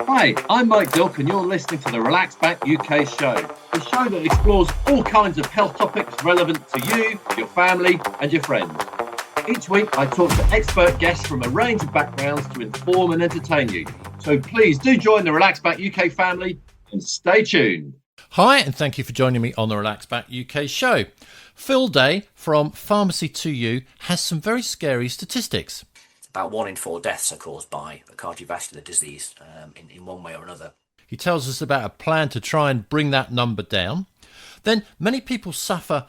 Hi, I'm Mike Dilk and you're listening to the Relax Back UK show, the show that explores all kinds of health topics relevant to you, your family and your friends. Each week I talk to expert guests from a range of backgrounds to inform and entertain you. So please do join the Relax Back UK family and stay tuned. Hi, and thank you for joining me on the Relax Back UK show. Phil Day from Pharmacy to You has some very scary statistics. About 1 in 4 deaths are caused by a cardiovascular disease in one way or another. He tells us about a plan to try and bring that number down. Then many people suffer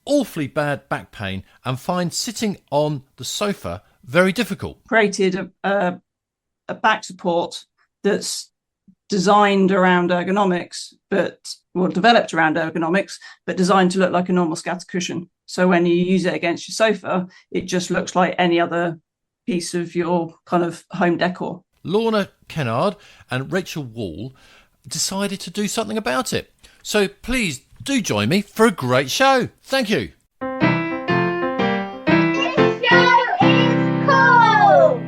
awfully bad back pain and find sitting on the sofa very difficult. Created a back support that's designed around ergonomics, developed around ergonomics, but designed to look like a normal scatter cushion. So when you use it against your sofa, it just looks like any other piece of your kind of home decor. Lorna Kennard and Rachel Wall decided to do something about it. So please do join me for a great show. Thank you. This show is cool!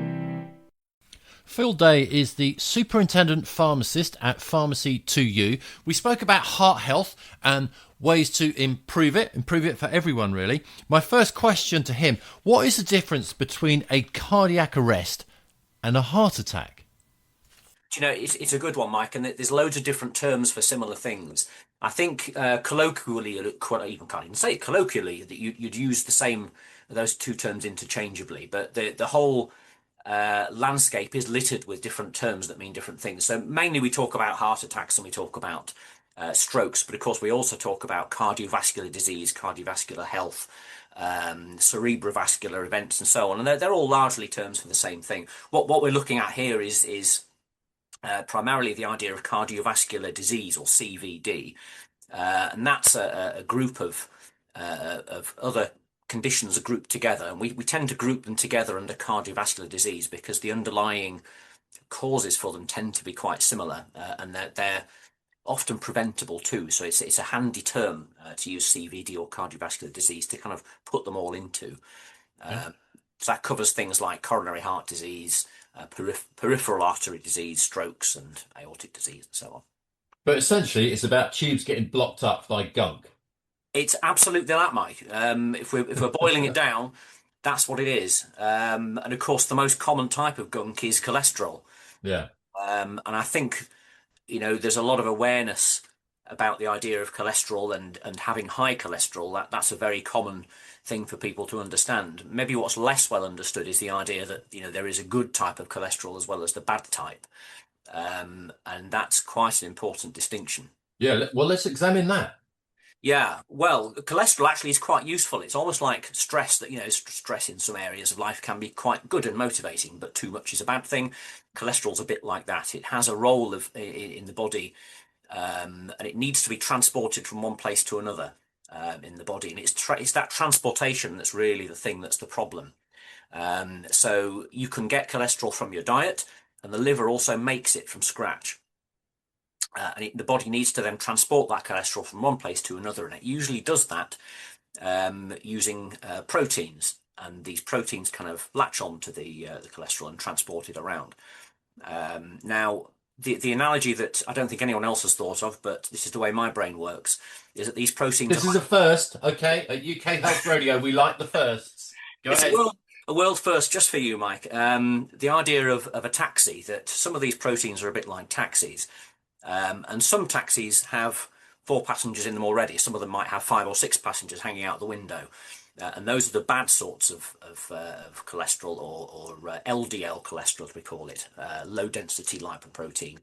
Phil Day is the Superintendent Pharmacist at Pharmacy to You. We spoke about heart health and ways to improve it for everyone really. My first question to him, what is the difference between a cardiac arrest and a heart attack? Do you know, it's a good one, Mike, and there's loads of different terms for similar things. I think colloquially, you can't even say it colloquially, that you'd use those two terms interchangeably, but the whole landscape is littered with different terms that mean different things. So mainly we talk about heart attacks and we talk about strokes, but of course we also talk about cardiovascular disease, cardiovascular health, cerebrovascular events and so on, and they're all largely terms for the same thing. What we're looking at here is primarily the idea of cardiovascular disease, or CVD, and that's a group of other conditions are grouped together, and we tend to group them together under cardiovascular disease because the underlying causes for them tend to be quite similar, and they're often preventable too. So it's a handy term to use CVD or cardiovascular disease to kind of put them all into. So that covers things like coronary heart disease, peripheral artery disease, strokes and aortic disease and so on. But essentially it's about tubes getting blocked up by gunk. It's absolutely that, Mike. If we're boiling it down, that's what it is. And of course the most common type of gunk is cholesterol. Yeah. And I think, there's a lot of awareness about the idea of cholesterol and having high cholesterol. That's a very common thing for people to understand. Maybe what's less well understood is the idea that, there is a good type of cholesterol as well as the bad type. And that's quite an important distinction. Yeah, well, let's examine that. Yeah, well, cholesterol actually is quite useful. It's almost like stress that, stress in some areas of life can be quite good and motivating, but too much is a bad thing. Cholesterol's a bit like that. It has a role in the body, and it needs to be transported from one place to another in the body. And it's that transportation that's really the thing that's the problem. So you can get cholesterol from your diet, and the liver also makes it from scratch. And the body needs to then transport that cholesterol from one place to another, and it usually does that using proteins, and these proteins kind of latch on to the cholesterol and transport it around. Now, the analogy that I don't think anyone else has thought of, but this is the way my brain works, is that these proteins... This is a first, okay? At UK Health Radio, we like the firsts. Go ahead. A world first just for you, Mike. The idea of a taxi, that some of these proteins are a bit like taxis. And some taxis have 4 passengers in them already. Some of them might have 5 or 6 passengers hanging out the window. And those are the bad sorts of cholesterol, or LDL cholesterol, as we call it, low density lipoprotein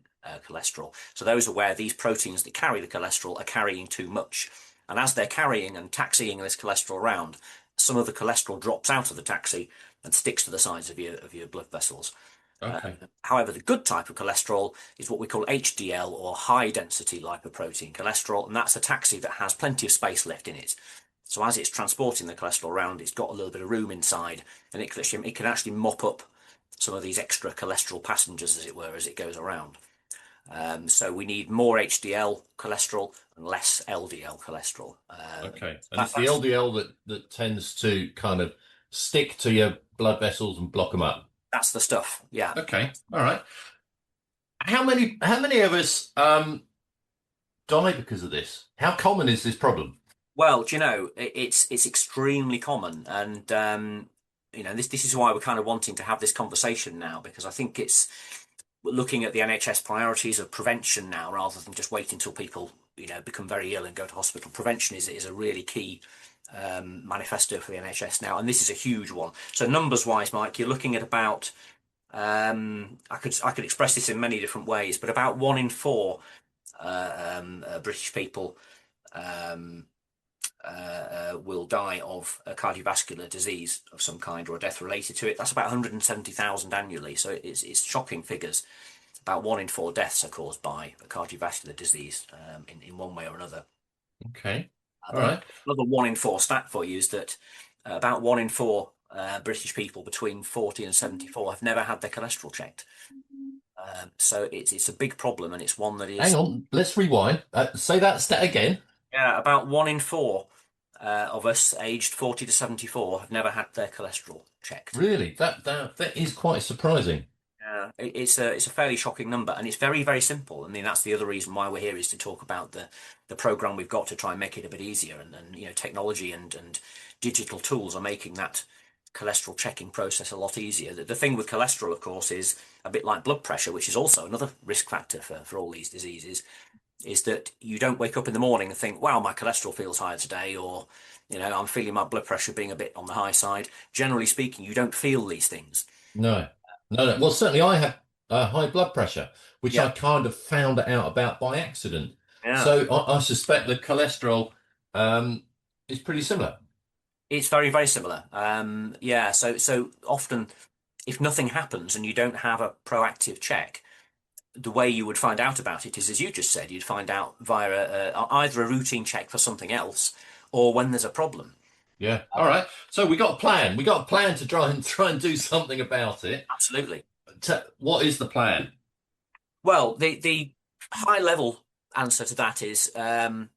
cholesterol. So those are where these proteins that carry the cholesterol are carrying too much. And as they're carrying and taxiing this cholesterol around, some of the cholesterol drops out of the taxi and sticks to the sides of your blood vessels. Okay. However, the good type of cholesterol is what we call HDL, or high density lipoprotein cholesterol, and that's a taxi that has plenty of space left in it. So as it's transporting the cholesterol around, it's got a little bit of room inside, and it can actually mop up some of these extra cholesterol passengers, as it were, as it goes around. So we need more HDL cholesterol and less LDL cholesterol. Okay, and it's the LDL that tends to kind of stick to your blood vessels and block them up. That's the stuff, yeah. Okay, all right. How many of us die because of this? How common is this problem? Well, do you know, it's extremely common, and this is why we're kind of wanting to have this conversation now, because I think it's looking at the NHS priorities of prevention now, rather than just waiting until people become very ill and go to hospital. Prevention is a really key manifesto for the NHS now, and this is a huge one. So numbers wise, Mike, you're looking at about I could express this in many different ways, but about 1 in 4 British people um, will die of a cardiovascular disease of some kind or a death related to it. That's about 170,000 annually. So it's shocking figures. About 1 in 4 deaths are caused by a cardiovascular disease in one way or another. Okay. All But right. another 1 in 4 stat for you is that about 1 in 4 British people between 40 and 74 have never had their cholesterol checked. So it's a big problem, and it's one that Hang is on. Let's rewind. Say that stat again. about 1 in 4 of us aged 40 to 74 have never had their cholesterol checked. Really? That is quite surprising. It's a fairly shocking number, and it's very, very simple. I mean, that's the other reason why we're here, is to talk about the program we've got to try and make it a bit easier. And technology and digital tools are making that cholesterol checking process a lot easier. The thing with cholesterol, of course, is a bit like blood pressure, which is also another risk factor for all these diseases, is that you don't wake up in the morning and think, wow, my cholesterol feels higher today, or I'm feeling my blood pressure being a bit on the high side. Generally speaking, you don't feel these things. No. No, no. Well, certainly I have high blood pressure, which Yeah, I kind of found out about by accident. yeah. So I suspect the cholesterol um, is pretty similar. It's very, very similar. Yeah, so often, if nothing happens and you don't have a proactive check, the way you would find out about it is, as you just said, you'd find out via either a routine check for something else, or when there's a problem. Yeah. All right. So we got a plan. We got a plan to try and do something about it. Absolutely. What is the plan? Well, the high level answer to that is that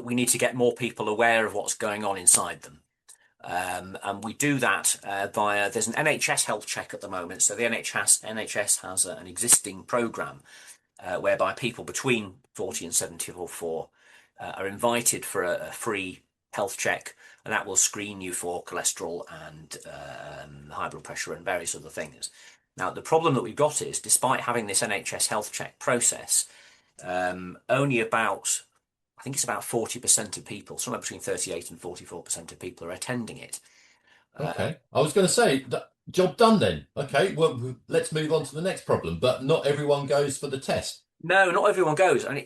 we need to get more people aware of what's going on inside them. And we do that there's an NHS health check at the moment. So the NHS has an existing program whereby people between 40 and 74 are invited for a free health check, and that will screen you for cholesterol and high blood pressure and various other things. Now, the problem that we've got is, despite having this NHS health check process, only about, I think it's about 40% of people, somewhere between 38 and 44% of people are attending it. Okay. I was going to say that job done then. Okay. Well, let's move on to the next problem. But not everyone goes for the test. No, not everyone goes, and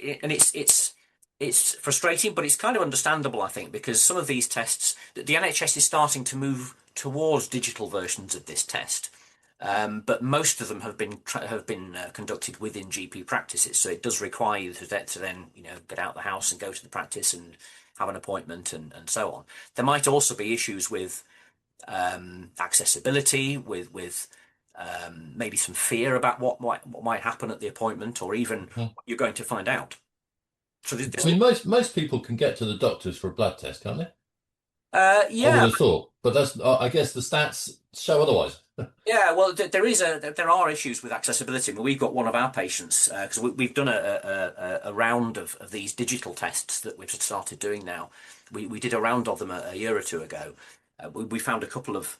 it's frustrating, but it's kind of understandable, I think, because some of these tests, the NHS is starting to move towards digital versions of this test. But most of them have been conducted within GP practices, so it does require you to then get out of the house and go to the practice and have an appointment and so on. There might also be issues with accessibility, with maybe some fear about what might happen at the appointment, or even Mhm. what you're going to find out. So I mean, most people can get to the doctors for a blood test, can't they? I would yeah. have thought, but that's I guess the stats show otherwise. Yeah, well, there are issues with accessibility. I mean, we've got one of our patients, because we've done a round of these digital tests that we've started doing now. We did a round of them a year or two ago. We found a couple of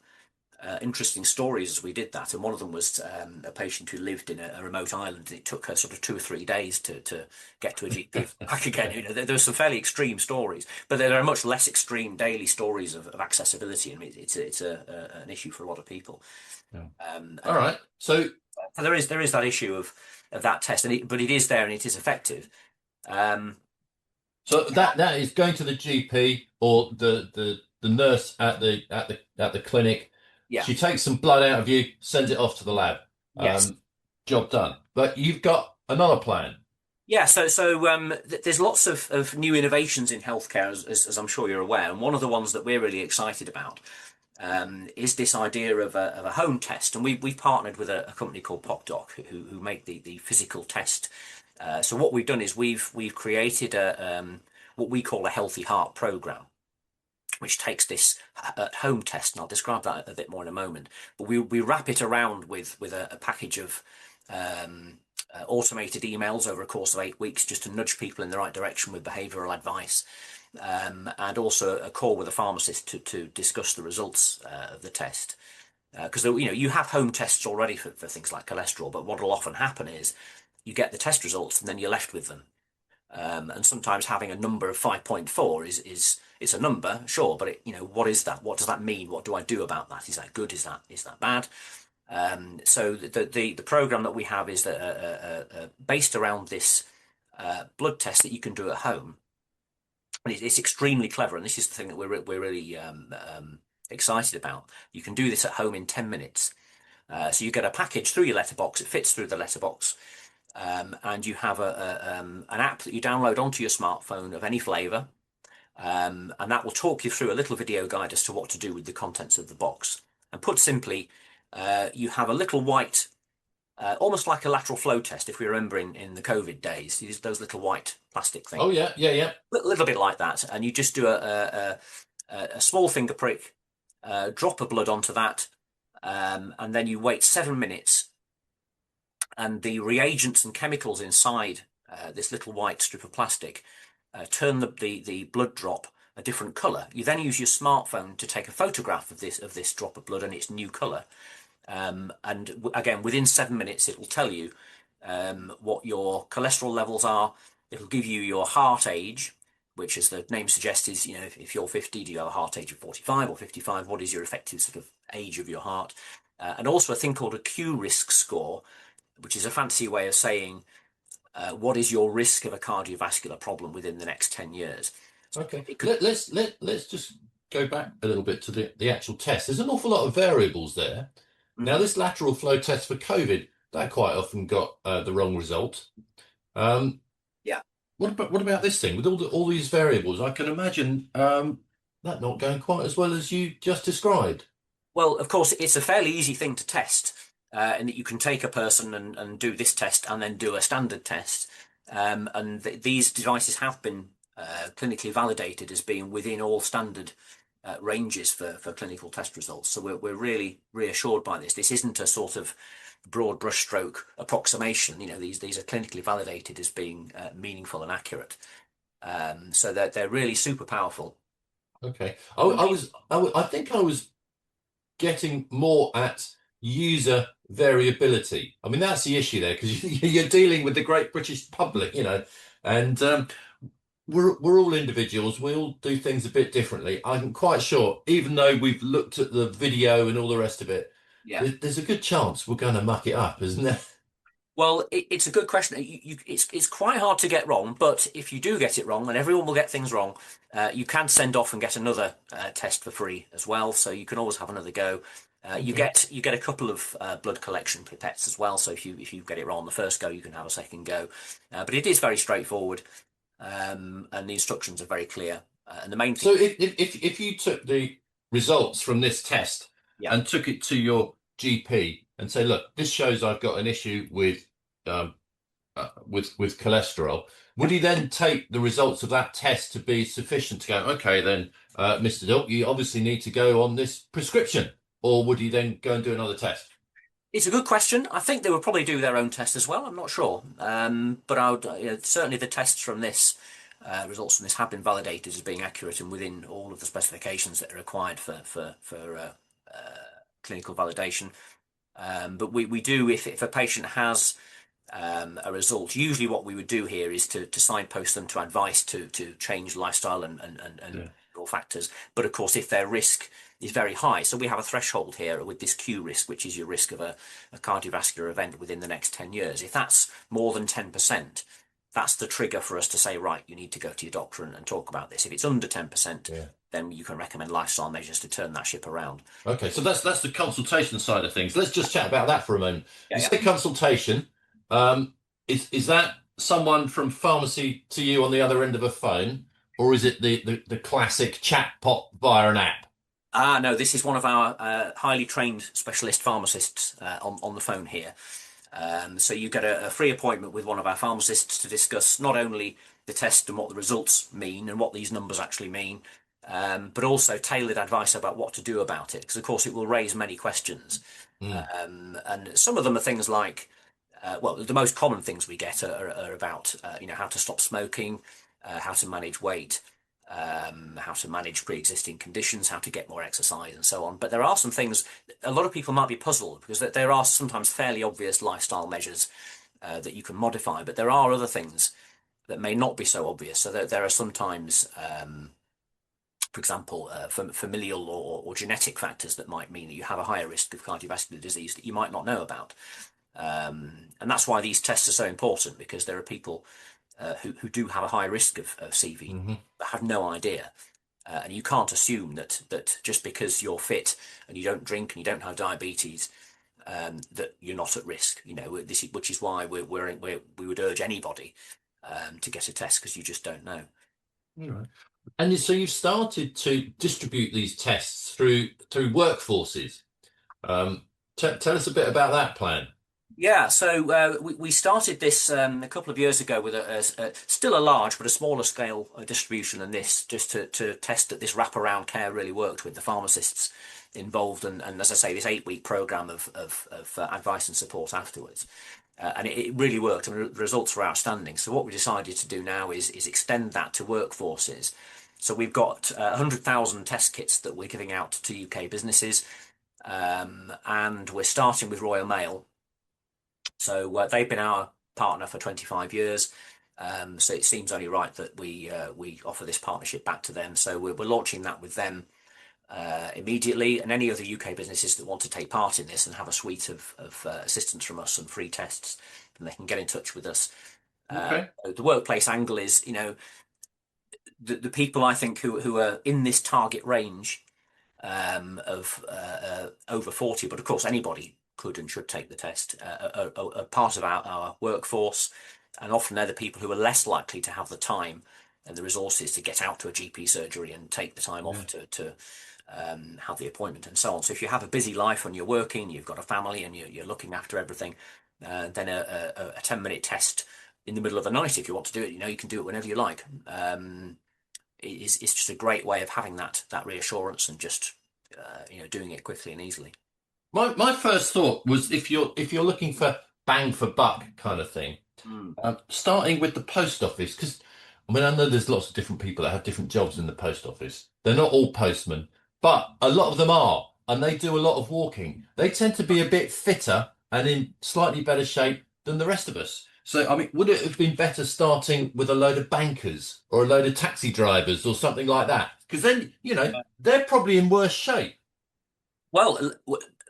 interesting stories as we did that, and one of them was a patient who lived in a remote island, and it took her sort of 2 or 3 days to get to a GP back again. There were some fairly extreme stories, but there are much less extreme daily stories of accessibility, and it's an issue for a lot of people. Yeah. All And right. So there is that issue of that test, but it is there and it is effective. Um, So that is going to the GP or the nurse at the clinic. yeah, She takes some blood out of you, sends it off to the lab. yes. Job done. But you've got another plan. Yeah, there's lots of new innovations in healthcare, as I'm sure you're aware, and one of the ones that we're really excited about is this idea of a home test, and we've partnered with a company called PocDoc who make the physical test. So what we've done is we've created what we call a healthy heart program, which takes this at home test, and I'll describe that a bit more in a moment. But we wrap it around with a package of automated emails over a course of 8 weeks just to nudge people in the right direction with behavioural advice, and also a call with a pharmacist to discuss the results of the test. Because you have home tests already for things like cholesterol, but what will often happen is you get the test results and then you're left with them. And sometimes having a number of 5.4 is it's a number, sure, but what is that? What does that mean? What do I do about that? Is that good? Is that bad? So the program that we have is based around this blood test that you can do at home, and it's extremely clever. And this is the thing that we're really excited about. You can do this at home in 10 minutes. So you get a package through your letterbox. It fits through the letterbox. And you have an app that you download onto your smartphone of any flavour, and that will talk you through a little video guide as to what to do with the contents of the box. And put simply, you have a little white, almost like a lateral flow test, if we remember in the COVID days, those little white plastic things. Oh, yeah. A little bit like that. And you just do a small finger prick, drop of blood onto that, and then you wait 7 minutes. And the reagents and chemicals inside this little white strip of plastic turn the blood drop a different colour. You then use your smartphone to take a photograph of this drop of blood and its new colour. And again, within 7 minutes, it will tell you what your cholesterol levels are. It will give you your heart age, which, as the name suggests, is if you're 50, do you have a heart age of 45 or 55? What is your effective sort of age of your heart? And also a thing called a Q risk score, which is a fancy way of saying what is your risk of a cardiovascular problem within the next 10 years. So okay, let's just go back a little bit to the actual test. There's an awful lot of variables there. Mm-hmm. Now, this lateral flow test for COVID, that quite often got the wrong result. Yeah. What about this thing with all these variables? I can imagine that not going quite as well as you just described. Well, of course, it's a fairly easy thing to test. In that you can take a person and do this test and then do a standard test. These devices have been clinically validated as being within all standard ranges for clinical test results. So we're really reassured by this. This isn't a sort of broad brushstroke approximation. These are clinically validated as being meaningful and accurate. So they're really super powerful. Okay. I think I was getting more at user variability. I mean, that's the issue there, because you're dealing with the great British public, and we're all individuals. We all do things a bit differently. I'm quite sure, even though we've looked at the video and all the rest of it, there's a good chance we're going to muck it up, isn't there? Well, it's a good question. It's quite hard to get wrong, but if you do get it wrong, and everyone will get things wrong, you can send off and get another test for free as well. So you can always have another go. You get a couple of blood collection pipettes as well. So if you get it wrong on the first go, you can have a second go. But it is very straightforward, and the instructions are very clear. And the main thing. So if you took the results from this test and took it to your GP and say, look, this shows I've got an issue with cholesterol, would he then take the results of that test to be sufficient to go, okay, then, Mr. Dilk, you obviously need to go on this prescription? Or would he then go and do another test? It's a good question. I think they would probably do their own test as well. I'm not sure. But I would, certainly the tests from this, results from this have been validated as being accurate and within all of the specifications that are required for clinical validation. But we do, if a patient has a result, usually what we would do here is to signpost them to advice to change lifestyle and factors. But of course, if their risk is very high, so we have a threshold here with this Q risk, which is your risk of a cardiovascular event within the next 10 years. If that's more than 10%, that's the trigger for us to say, right, you need to go to your doctor and talk about this. If it's under 10%, then you can recommend lifestyle measures to turn that ship around. Okay, so that's the consultation side of things. Let's just chat about that for a moment. You say consultation. Is that someone from pharmacy to you on the other end of a phone, or is it the classic chatbot via an app? No, this is one of our highly trained specialist pharmacists on the phone here. So you get a free appointment with one of our pharmacists to discuss not only the test and what the results mean and what these numbers actually mean, but also tailored advice about what to do about it. Because, of course, it will raise many questions. And some of them are things like, well, the most common things we get are about how to stop smoking, how to manage weight, how to manage pre-existing conditions, how to get more exercise, and so on. But there are some things a lot of people might be puzzled because there are sometimes fairly obvious lifestyle measures that you can modify, but there are other things that may not be so obvious. So there are sometimes, for example, familial or genetic factors that might mean that you have a higher risk of cardiovascular disease that you might not know about. And that's why these tests are so important, because there are people who do have a high risk of CV but have no idea. And you can't assume that just because you're fit and you don't drink and you don't have diabetes, that you're not at risk. Which is why we would urge anybody to get a test, because you just don't know. Right. And so you've started to distribute these tests through workforces. Tell us a bit about that plan. Yeah, so we started this a couple of years ago with still a large but a smaller scale distribution than this, just to test that this wraparound care really worked with the pharmacists involved, and as I say, this 8-week program of advice and support afterwards. And it really worked. I mean, the results were outstanding. So what we decided to do now is extend that to workforces. So we've got 100,000 test kits that we're giving out to UK businesses, and we're starting with Royal Mail. So they've been our partner for 25 years. So it seems only right that we offer this partnership back to them. So we're launching that with them immediately, and any other UK businesses that want to take part in this and have a suite of assistance from us and free tests, then they can get in touch with us. Okay. The workplace angle is, the people I think who are in this target range of over 40, but of course anybody could and should take the test, are part of our workforce, and often they're the people who are less likely to have the time and the resources to get out to a GP surgery and take the time off to have the appointment and so on. So if you have a busy life and you're working, you've got a family and you're looking after everything, then a 10-minute test in the middle of the night, if you want to do it, you can do it whenever you like. It's just a great way of having that reassurance and just doing it quickly and easily. My first thought was, if you're looking for bang for buck kind of thing, starting with the post office, because I know there's lots of different people that have different jobs in the post office. They're not all postmen, but a lot of them are, and they do a lot of walking. They tend to be a bit fitter and in slightly better shape than the rest of us. So, would it have been better starting with a load of bankers or a load of taxi drivers or something like that? Because then, they're probably in worse shape. Well,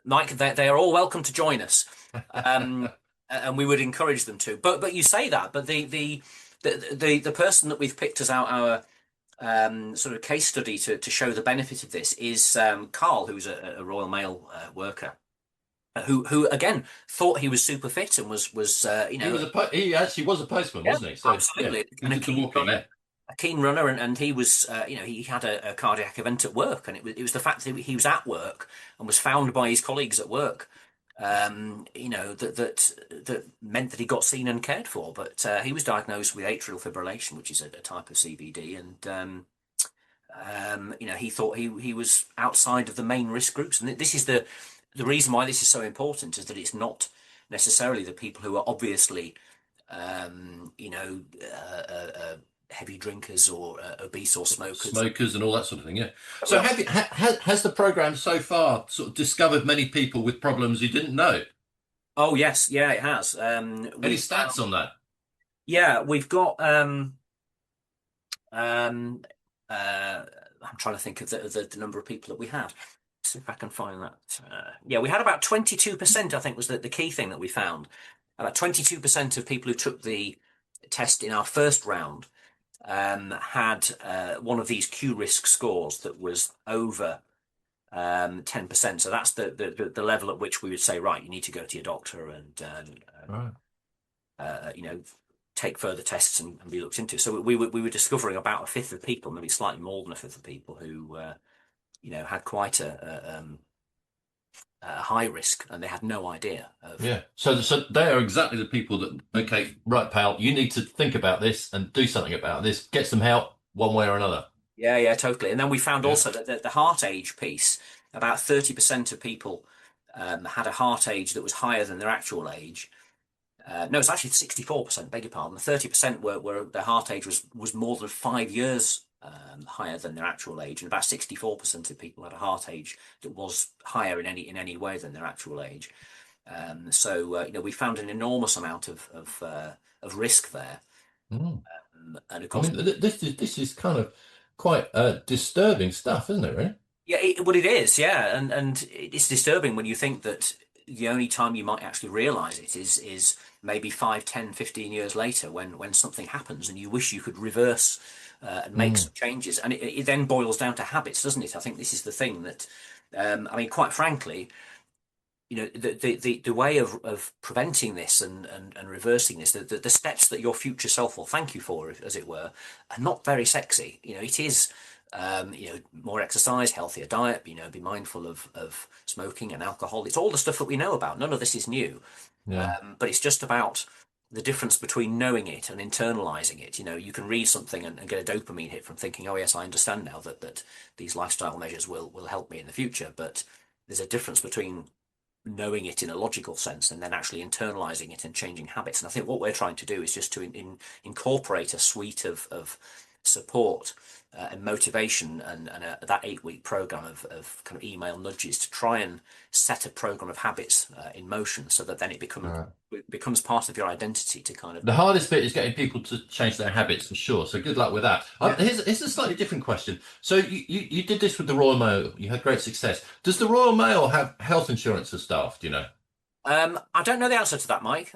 Mike, they are all welcome to join us, and we would encourage them to. But you say that, but the person that we've picked as our sort of case study to show the benefit of this is Carl, who's a Royal Mail worker, who again thought he was super fit and was he actually was a postman, wasn't he? So, absolutely, yeah, a keen runner, and he was he had a cardiac event at work, and it was the fact that he was at work and was found by his colleagues at work, that meant that he got seen and cared for. But he was diagnosed with atrial fibrillation, which is a type of CVD, and he thought he was outside of the main risk groups. And this is the reason why this is so important, is that it's not necessarily the people who are obviously heavy drinkers or obese or smokers and all that sort of thing. Yeah. So has the program so far sort of discovered many people with problems you didn't know? Oh yes, yeah, it has. Any stats on that? Yeah, we've got. I'm trying to think of the number of people that we had. See if I can find that. Yeah, we had about 22%. I think was the key thing that we found. About 22% of people who took the test in our first round had one of these Q risk scores that was over 10%. So that's the level at which we would say, right, you need to go to your doctor and take further tests and be looked into. So we were discovering about a fifth of people, maybe slightly more than a fifth of people who had quite a high risk, and they had no idea of. Yeah. So they are exactly the people that, okay, right, pal, you need to think about this and do something about this, get some help one way or another. Yeah, totally. And then we found also that the heart age piece, about 30% of people had a heart age that was higher than their actual age. No, it's actually 64%, beg your pardon. 30% were their heart age was more than 5 years higher than their actual age, and about 64% of people had a heart age that was higher in any way than their actual age. So we found an enormous amount of risk there, Mm. and of I course, mean, this is kind of quite disturbing stuff, isn't it, really? yeah, well, it is, yeah, and it's disturbing when you think that the only time you might actually realise it is maybe 5, 10, 15 years later when something happens and you wish you could reverse and make Mm. some changes, and it then boils down to habits, doesn't it? I think this is the thing that, I mean, quite frankly, the way of preventing this and reversing this, the steps that your future self will thank you for, as it were, are not very sexy. It is more exercise, healthier diet, be mindful of smoking and alcohol. It's all the stuff that we know about. None of this is new. Yeah. But it's just about the difference between knowing it and internalizing it. You can read something and get a dopamine hit from thinking, oh yes, I understand now that these lifestyle measures will help me in the future. But there's a difference between knowing it in a logical sense and then actually internalizing it and changing habits. And I think what we're trying to do is just to incorporate a suite of support and motivation and that 8-week program of kind of email nudges to try and set a program of habits in motion so that then it All right. becomes part of your identity to kind of. The hardest bit is getting people to change their habits for sure. So good luck with that. Yeah. Here's a slightly different question. So you did this with the Royal Mail. You had great success. Does the Royal Mail have health insurance for staff? Do you know? I don't know the answer to that, Mike.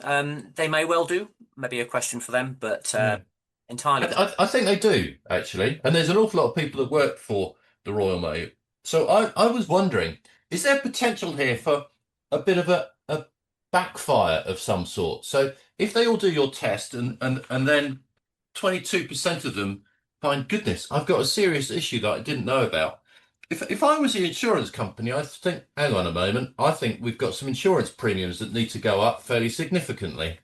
They may well do. Maybe a question for them, but Yeah. entirely. I think they do, actually. And there's an awful lot of people that work for the Royal Mail. So I was wondering, is there potential here for a bit of a backfire of some sort? So if they all do your test and then 22% of them find, goodness, I've got a serious issue that I didn't know about. If I was the insurance company, I'd think, hang on a moment, I think we've got some insurance premiums that need to go up fairly significantly.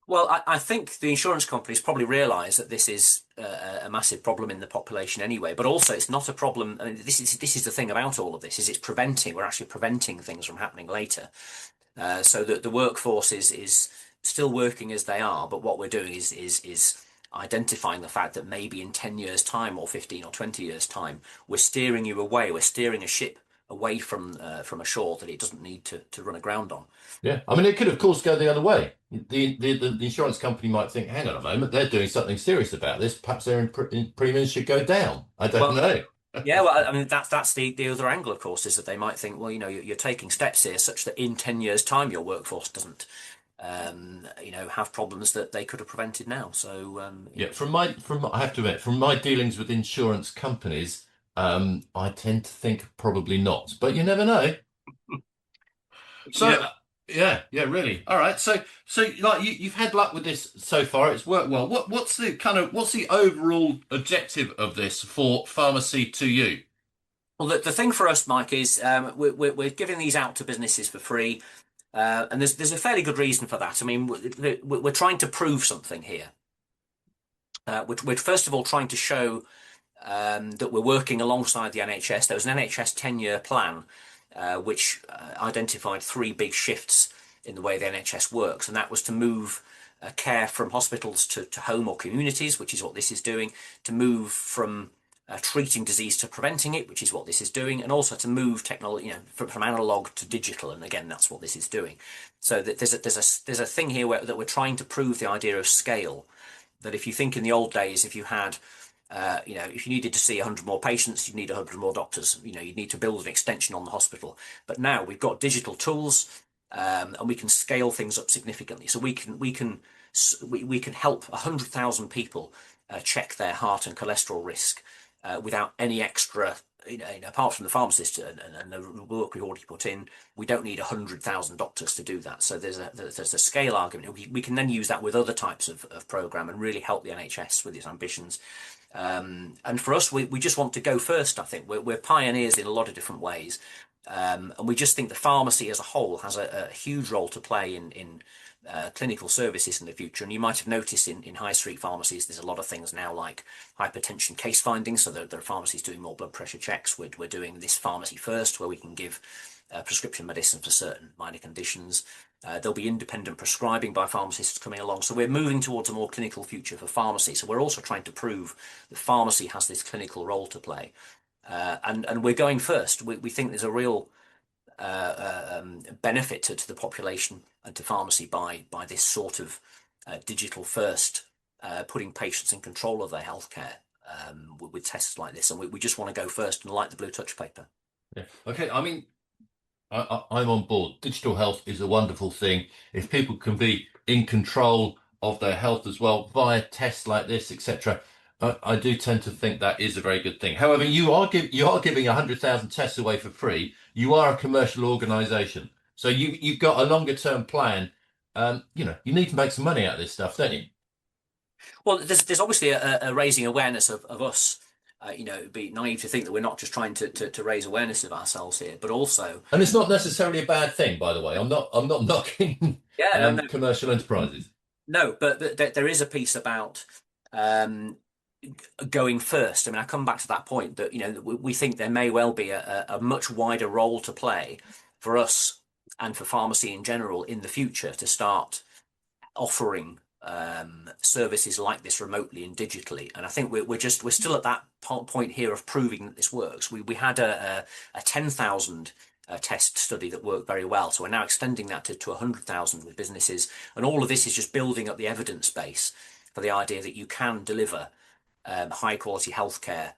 Well, I think the insurance companies probably realise that this is a massive problem in the population anyway. But also, it's not a problem. I mean, this is the thing about all of this: is it's preventing. We're actually preventing things from happening later. So that the workforce is still working as they are, but what we're doing is identifying the fact that maybe in 10 years' time or 15 or 20 years' time, we're steering you away. We're steering a ship away from a shore that it doesn't need to run aground on. Yeah, I mean, it could, of course, go the other way. The insurance company might think, hang on a moment, they're doing something serious about this. Perhaps their premiums should go down. I don't know. Yeah, well, I mean, that's the other angle, of course, is that they might think, well, you're taking steps here such that in 10 years' time, your workforce doesn't, have problems that they could have prevented now. So, Yeah, I have to admit, from my dealings with insurance companies, I tend to think probably not, but you never know. So, yeah, really. All right. So like you've had luck with this so far. It's worked well. What's the overall objective of this for Pharmacy to You? well, the thing for us, Mike, is we're giving these out to businesses for free. And there's a fairly good reason for that. I mean, we're trying to prove something here. We're first of all trying to show that we're working alongside the NHS. There was an NHS 10-year plan which identified 3 big shifts in the way the NHS works, and that was to move care from hospitals to home or communities, which is what this is doing, to move from treating disease to preventing it, which is what this is doing, and also to move technology, from analog to digital, and again, that's what this is doing. So that there's a thing here that we're trying to prove the idea of scale. That if you think in the old days, if you had if you needed to see 100 more patients, you'd need 100 more doctors. You'd need to build an extension on the hospital. But now we've got digital tools, and we can scale things up significantly. So we can help 100,000 people check their heart and cholesterol risk without any extra. Apart from the pharmacist and the work we've already put in, we don't need 100,000 doctors to do that. So there's a scale argument. We can then use that with other types of program and really help the NHS with its ambitions. And for us, we just want to go first. I think we're pioneers in a lot of different ways, and we just think the pharmacy as a whole has a huge role to play in clinical services in the future. And you might have noticed in high street pharmacies, there's a lot of things now like hypertension case findings. So there are pharmacies doing more blood pressure checks. We're doing this pharmacy first, where we can give prescription medicine for certain minor conditions. There'll be independent prescribing by pharmacists coming along. So we're moving towards a more clinical future for pharmacy. So we're also trying to prove that pharmacy has this clinical role to play. And we're going first. We think there's a real benefit to the population and to pharmacy by this sort of digital first, putting patients in control of their healthcare with tests like this. And we just want to go first and light the blue touch paper. Yeah. Okay. I mean, I'm on board. Digital health is a wonderful thing. If people can be in control of their health as well via tests like this, etc., I do tend to think that is a very good thing. However, you are giving 100,000 tests away for free. You are a commercial organisation, so you've got a longer term plan. You need to make some money out of this stuff, don't you? Well, there's obviously a raising awareness of us. It'd be naive to think that we're not just trying to raise awareness of ourselves here, but also. And it's not necessarily a bad thing, by the way. I'm not knocking no. commercial enterprises. No, but there is a piece about going first. I mean, I come back to that point that we think there may well be a much wider role to play for us and for pharmacy in general in the future to start offering services like this remotely and digitally. And I think we're still at that point here of proving that this works. We had a 10,000 test study that worked very well, so we're now extending that to 100,000 with businesses, and all of this is just building up the evidence base for the idea that you can deliver high quality healthcare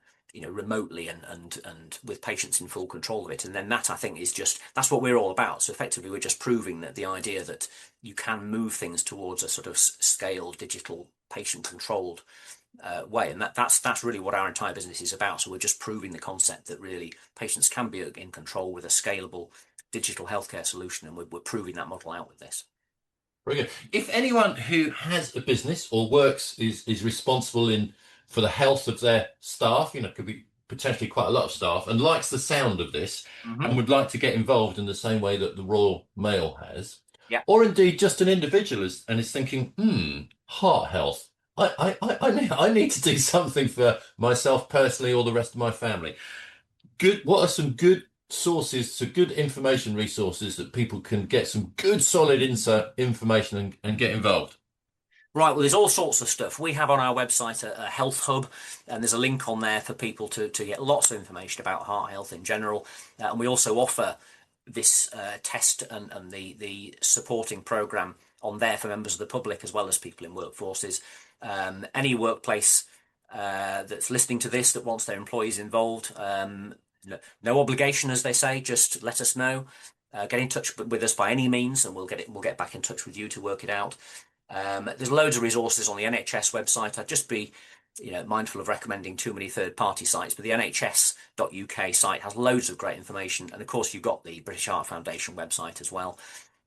remotely and with patients in full control of it. And then that, I think, that's what we're all about. So effectively we're just proving that the idea that you can move things towards a sort of scaled digital patient controlled way, and that's really what our entire business is about. So we're just proving the concept that really patients can be in control with a scalable digital healthcare solution, and we're proving that model out with this. Very good. If anyone who has a business or works is responsible for the health of their staff, could be potentially quite a lot of staff, and likes the sound of this and would like to get involved in the same way that the Royal Mail has, or indeed just an individual is thinking, heart health. I need to do something for myself personally or the rest of my family. What are some good sources, so good information resources that people can get some good solid information and get involved? Right, well, there's all sorts of stuff. We have on our website a health hub, and there's a link on there for people to get lots of information about heart health in general. And we also offer this test and the supporting program on there for members of the public as well as people in workforces. Any workplace that's listening to this that wants their employees involved, no obligation, as they say, just let us know. Get in touch with us by any means, and we'll get back in touch with you to work it out. There's loads of resources on the NHS website. I'd just be mindful of recommending too many third-party sites, but the nhs.uk site has loads of great information. And of course, you've got the British Heart Foundation website as well,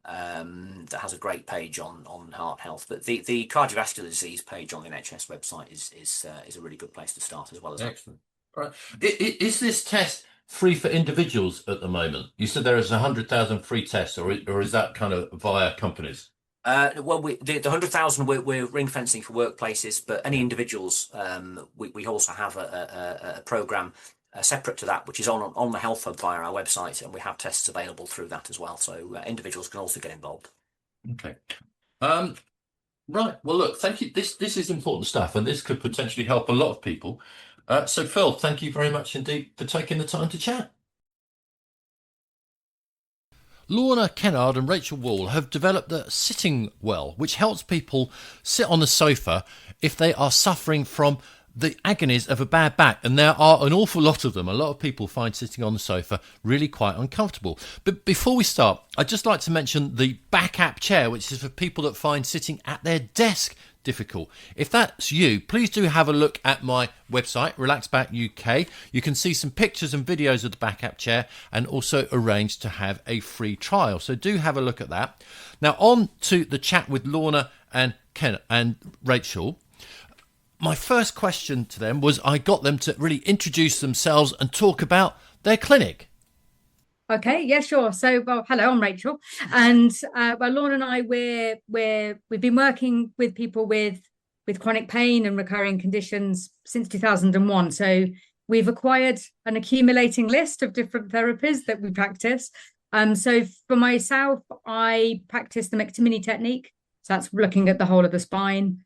that has a great page on heart health. But the cardiovascular disease page on the NHS website is a really good place to start as well as excellent. Right. Is this test free for individuals at the moment? You said there is 100,000 free tests, or is that kind of via companies? Well, the 100,000 we're ring fencing for workplaces, but any individuals, we also have a program separate to that, which is on the Health Hub via our website, and we have tests available through that as well. So individuals can also get involved. Okay. Right. Well, look, thank you. This is important stuff, and this could potentially help a lot of people. So, Phil, thank you very much indeed for taking the time to chat. Lorna Kennard and Rachel Wall have developed the Sitting Well, which helps people sit on the sofa if they are suffering from the agonies of a bad back. And there are an awful lot of them. A lot of people find sitting on the sofa really quite uncomfortable. But before we start, I'd just like to mention the Back App chair, which is for people that find sitting at their desk difficult. If that's you, please do have a look at my website, Relax Back UK. You can see some pictures and videos of the Back App chair, and also arrange to have a free trial. So do have a look at that. Now on to the chat with Lorna and Ken and Rachel. My first question to them was, I got them to really introduce themselves and talk about their clinic. Okay, yeah, sure. So, well, hello, I'm Rachel, and Lorna and I, we've been working with people with chronic pain and recurring conditions since 2001. So we've acquired an accumulating list of different therapies that we practice, So for myself, I practice the McTimoney technique. So that's looking at the whole of the spine.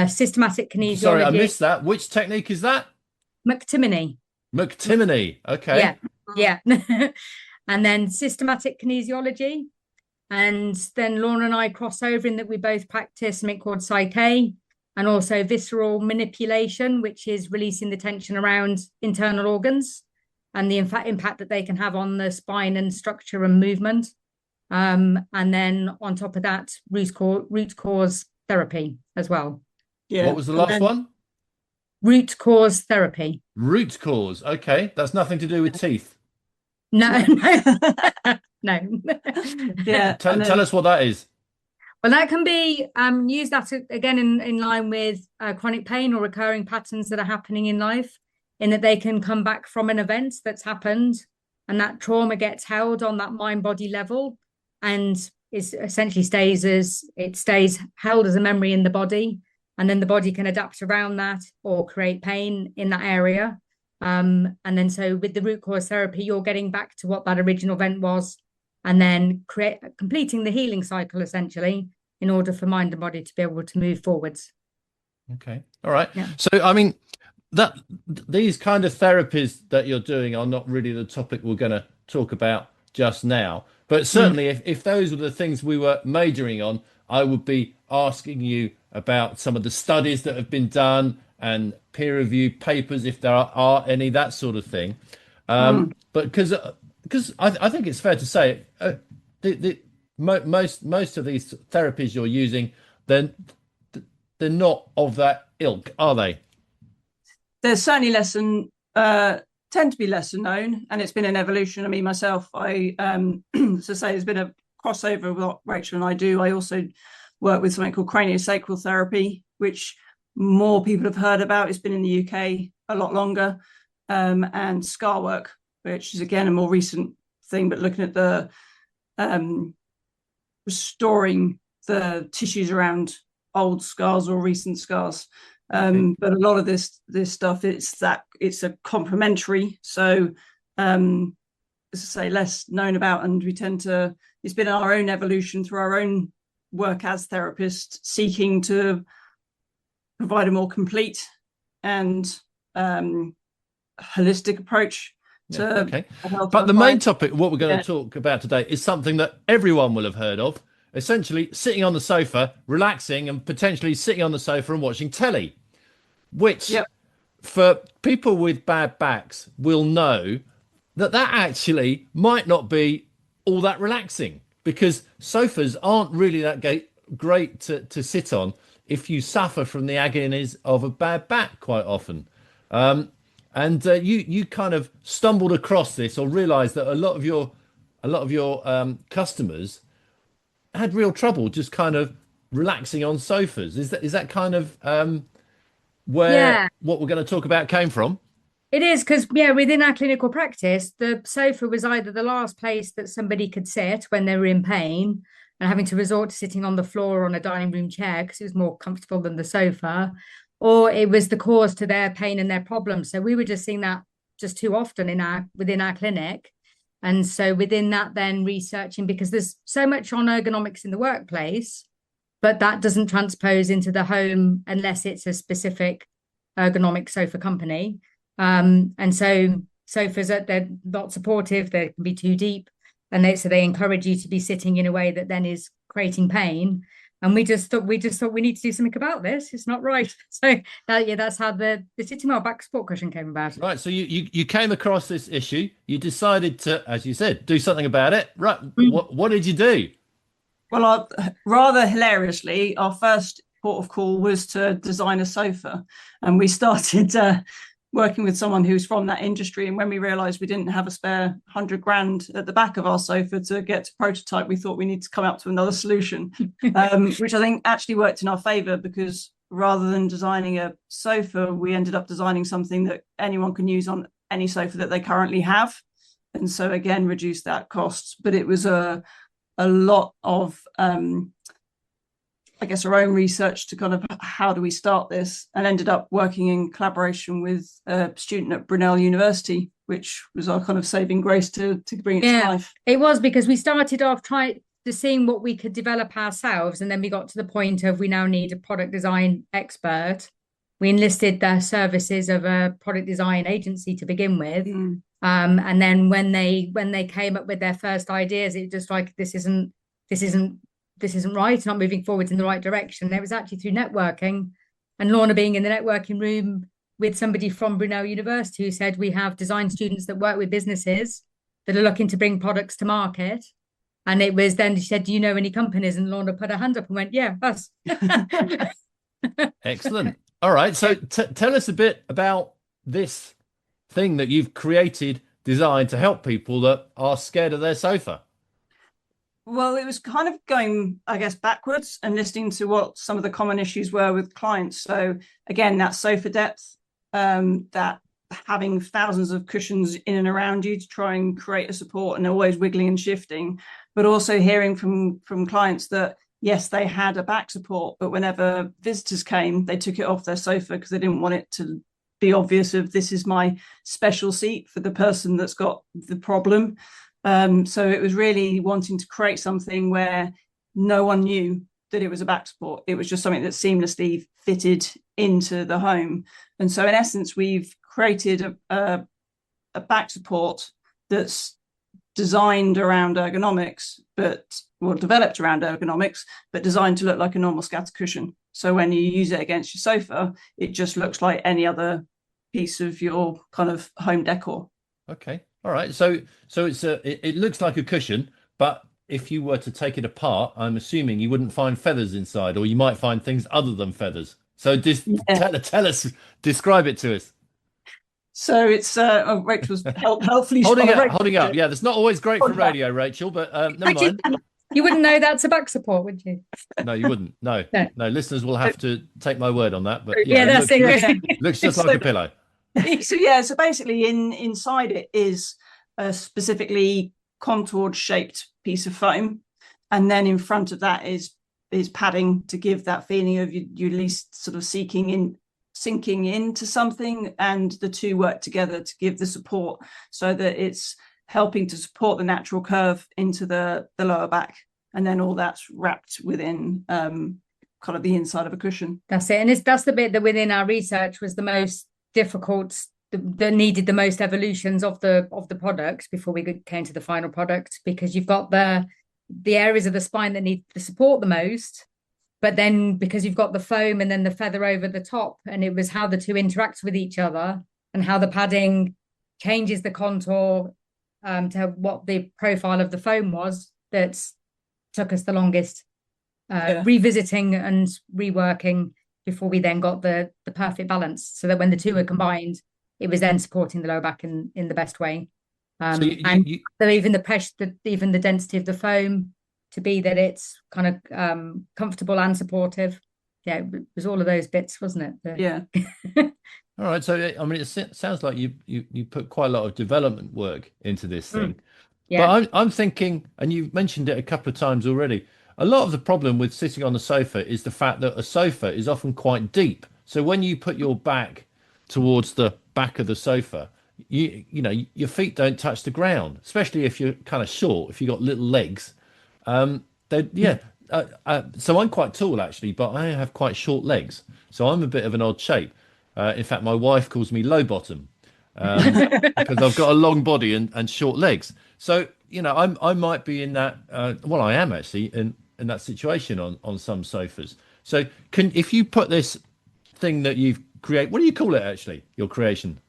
Systematic kinesiology. Sorry, I missed that. Which technique is that? McTimoney. McTimoney. Okay. Yeah. And then systematic kinesiology. And then Lorna and I cross over in that we both practice something called Psyche, and also visceral manipulation, which is releasing the tension around internal organs and the impact that they can have on the spine and structure and movement. And then on top of that, root cause therapy as well. Yeah. What was the last one? Root cause therapy. Root cause. Okay. That's nothing to do with teeth. No. No. Yeah. Tell us what that is. Well, that can be used that again in line with chronic pain or recurring patterns that are happening in life, in that they can come back from an event that's happened, and that trauma gets held on that mind-body level, and it essentially stays held as a memory in the body, and then the body can adapt around that or create pain in that area. And then so with the root cause therapy, you're getting back to what that original event was, and then completing the healing cycle essentially in order for mind and body to be able to move forwards. Okay. All right. Yeah. So, I mean, these kind of therapies that you're doing are not really the topic we're going to talk about just now. But certainly if those were the things we were majoring on, I would be asking you about some of the studies that have been done and peer-reviewed papers, if there are any, that sort of thing. But because I think it's fair to say most of these therapies you're using, then they're not of that ilk, are they? They're certainly tend to be lesser known, and it's been an evolution. I mean, myself, as I say, there's been a crossover with what Rachel and I do. I also work with something called craniosacral therapy, which more people have heard about. It's been in the UK a lot longer, and scar work, which is again a more recent thing, but looking at the restoring the tissues around old scars or recent scars. Okay. But a lot of this stuff, it's a complementary. So as I say, less known about, and it's been our own evolution through our own work as therapists, seeking to provide a more complete and holistic approach to health. But the main topic, what we're going to talk about today, is something that everyone will have heard of. Essentially, sitting on the sofa, relaxing, and potentially sitting on the sofa and watching telly, which for people with bad backs will know that actually might not be all that relaxing, because sofas aren't really that great to sit on if you suffer from the agonies of a bad back quite often. And you kind of stumbled across this, or realised that a lot of your customers had real trouble just kind of relaxing on sofas. Is that kind of where what we're going to talk about came from? It is, because within our clinical practice, the sofa was either the last place that somebody could sit when they were in pain and having to resort to sitting on the floor or on a dining room chair because it was more comfortable than the sofa, or it was the cause to their pain and their problems. So we were just seeing that just too often within our clinic. And so within that, then researching, because there's so much on ergonomics in the workplace, but that doesn't transpose into the home unless it's a specific ergonomic sofa company. And so sofas, they're not supportive, they can be too deep, and they encourage you to be sitting in a way that then is creating pain. And we just thought we need to do something about this. It's not right. So that's how the sitting well back support cushion came about. Right. So you came across this issue. You decided to, as you said, do something about it. Right. What did you do? Well, rather hilariously, our first port of call was to design a sofa, and we started working with someone who's from that industry. And when we realized we didn't have a spare 100 grand at the back of our sofa to get to prototype, we thought we need to come up to another solution, which I think actually worked in our favor, because rather than designing a sofa, we ended up designing something that anyone can use on any sofa that they currently have. And so again, reduce that cost. But it was a lot of I guess our own research to kind of how do we start this, and ended up working in collaboration with a student at Brunel University which was our kind of saving grace to bring it to life. It was, because we started off trying to seeing what we could develop ourselves, and then we got to the point of we now need a product design expert. We enlisted the services of a product design agency to begin with. And then when they came up with their first ideas, it just like, this isn't right, it's not moving forwards in the right direction. It was actually through networking, and Lorna being in the networking room with somebody from Brunel University who said, we have design students that work with businesses that are looking to bring products to market. And it was then she said, do you know any companies? And Lorna put her hand up and went, yeah, us. Excellent. All right. So tell us a bit about this thing that you've created, designed to help people that are scared of their sofa. Well, it was kind of going, I guess, backwards and listening to what some of the common issues were with clients. So again, that sofa depth, that having thousands of cushions in and around you to try and create a support and always wiggling and shifting, but also hearing from clients that, yes, they had a back support, but whenever visitors came, they took it off their sofa because they didn't want it to be obvious of, this is my special seat for the person that's got the problem. So it was really wanting to create something where no one knew that it was a back support. It was just something that seamlessly fitted into the home. And so in essence, we've created a back support that's designed around ergonomics, developed around ergonomics, but designed to look like a normal scatter cushion. So when you use it against your sofa, it just looks like any other piece of your kind of home decor. Okay. All right. So it looks like a cushion, but if you were to take it apart, I'm assuming you wouldn't find feathers inside, or you might find things other than feathers. So just tell us, describe it to us. So it's Rachel's helpfully holding up. Yeah, that's not always great for radio, Rachel, but never mind. You wouldn't know that's a back support, would you? No, you wouldn't. No. Listeners will have to take my word on that. But yeah, that's looks just like a pillow. So basically, inside it is a specifically contoured shaped piece of foam, and then in front of that is padding to give that feeling of you at least sort of sinking into something, and the two work together to give the support, so that it's helping to support the natural curve into the lower back, and then all that's wrapped within kind of the inside of a cushion. That's it. And that's the bit that within our research was the most difficult, that needed the most evolutions of the products before we came to the final product, because you've got the areas of the spine that need the support the most, but then because you've got the foam and then the feather over the top, and it was how the two interact with each other and how the padding changes the contour to what the profile of the foam was, that took us the longest revisiting and reworking before we then got the perfect balance, so that when the two were combined, it was then supporting the lower back in the best way. So even the pressure, even the density of the foam, to be that it's kind of comfortable and supportive. Yeah, it was all of those bits, wasn't it? Yeah. All right. So I mean, it sounds like you put quite a lot of development work into this thing. Yeah. But I'm thinking, and you've mentioned it a couple of times already, a lot of the problem with sitting on the sofa is the fact that a sofa is often quite deep. So when you put your back towards the back of the sofa, you know your feet don't touch the ground, especially if you're kind of short, if you've got little legs. So I'm quite tall actually, but I have quite short legs, so I'm a bit of an odd shape. In fact, my wife calls me low bottom because I've got a long body and short legs. So I might be in that. I am actually in that situation on some sofas. So if you put this thing that you've created, what do you call it actually? Your creation?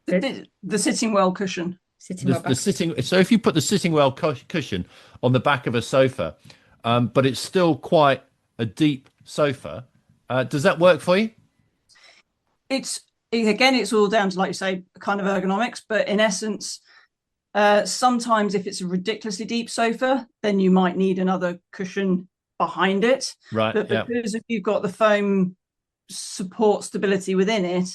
The sitting well cushion. So if you put the sitting well cushion on the back of a sofa, but it's still quite a deep sofa, does that work for you? It's all down to, like you say, kind of ergonomics, but in essence, sometimes if it's a ridiculously deep sofa, then you might need another cushion behind it. Right. But because if you've got the foam support stability within it,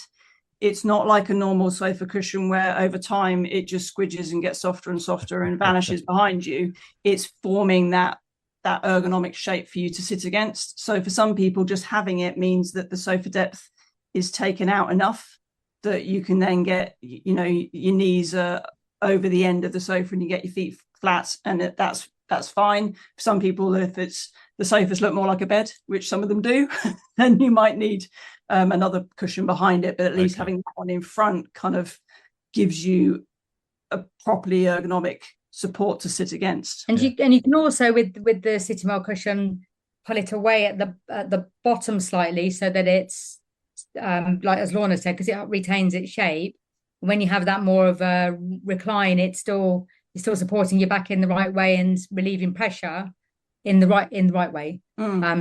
it's not like a normal sofa cushion where over time it just squidges and gets softer and softer and vanishes behind you. It's forming that ergonomic shape for you to sit against. So for some people, just having it means that the sofa depth is taken out enough that you can then get, you know, your knees are over the end of the sofa and you get your feet flat, and that's fine. For some people, if it's the sofas look more like a bed, which some of them do, then you might need another cushion behind it. But at least having that one in front kind of gives you a properly ergonomic support to sit against. And you can also with the sitting well cushion pull it away at the bottom slightly so that it's like as Lorna said, because it retains its shape. When you have that more of a recline, it's still supporting your back in the right way and relieving pressure in the right way.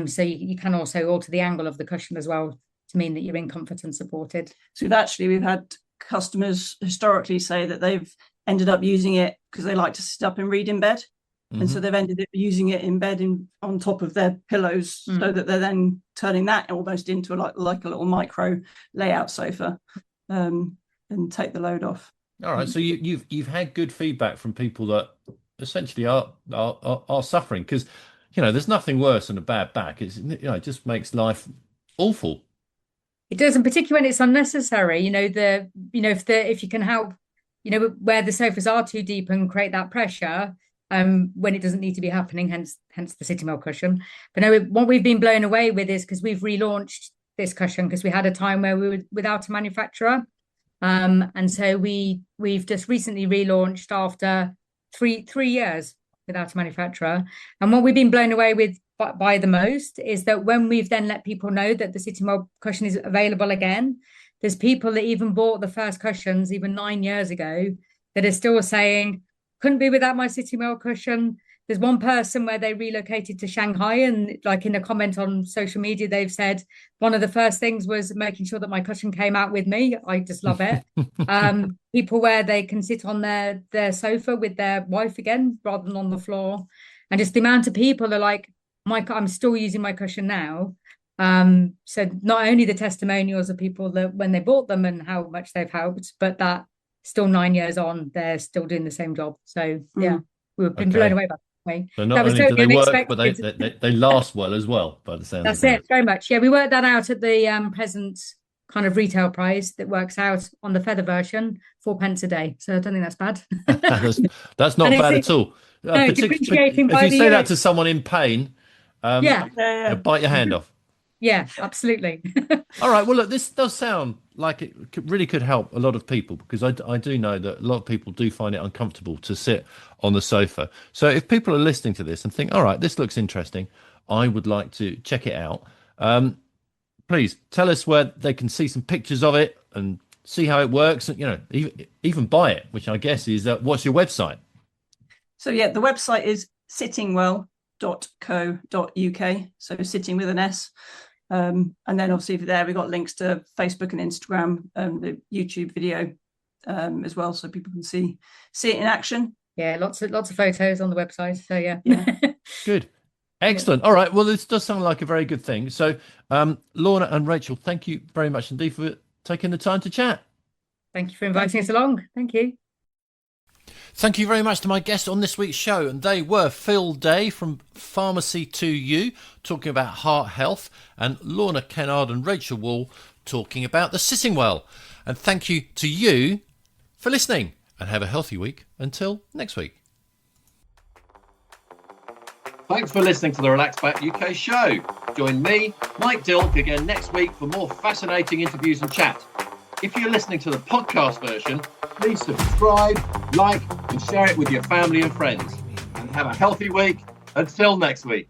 So you can also alter the angle of the cushion as well to mean that you're in comfort and supported. So we've had customers historically say that they've ended up using it because they like to sit up and read in bed. And so they've ended up using it in bed on top of their pillows, so that they're then turning that almost into like a little micro layout sofa, and take the load off. All right, so you've had good feedback from people that essentially are suffering, because there's nothing worse than a bad back. It just makes life awful. It does, and particularly when it's unnecessary. If you can help, where the sofas are too deep and create that pressure. When it doesn't need to be happening, hence the sitting well cushion. But no, what we've been blown away with is because we've relaunched this cushion because we had a time where we were without a manufacturer, and so we've just recently relaunched after three years without a manufacturer. And what we've been blown away with by the most is that when we've then let people know that the sitting well cushion is available again, there's people that even bought the first cushions even 9 years ago that are still saying, couldn't be without my sitting well cushion. There's one person where they relocated to Shanghai, and like in a comment on social media, they've said one of the first things was making sure that my cushion came out with me. I just love it. People where they can sit on their sofa with their wife again rather than on the floor, and just the amount of people are like, I'm still using my cushion now. So not only the testimonials of people that when they bought them and how much they've helped, but that still 9 years on, they're still doing the same job. So yeah, we've been blown away by that. So not only do they work, but they last well as well, by the sounds of things. That's it, very much. Yeah, we worked that out at the present kind of retail price that works out on the feather version, 4 pence a day. So I don't think that's bad. That's not bad at all. If you say that to someone in pain, bite your hand off. Yeah, absolutely. All right. Well, look, this does sound like it really could help a lot of people, because I do know that a lot of people do find it uncomfortable to sit on the sofa. So if people are listening to this and think, all right, this looks interesting, I would like to check it out. Please tell us where they can see some pictures of it and see how it works, and even buy it, which I guess is what's your website? So yeah, the website is sittingwell.co.uk. So sitting with an S. And then obviously there we've got links to Facebook and Instagram, the YouTube video as well, so people can see it in action. Yeah, lots of photos on the website. So yeah. Good. Excellent. All right. Well, this does sound like a very good thing. So Lorna and Rachel, thank you very much indeed for taking the time to chat. Thank you for inviting us along. Thank you. Thank you very much to my guests on this week's show, and they were Phil Day from Pharmacy 2U talking about heart health, and Lorna Kennard and Rachel Wall talking about the sitting well. And thank you to you for listening, and have a healthy week until next week. Thanks for listening to the Relax Back UK show. Join me, Mike Dilk, again next week for more fascinating interviews and chat. If you're listening to the podcast version, please subscribe, like, and share it with your family and friends. And have a healthy week. Until next week.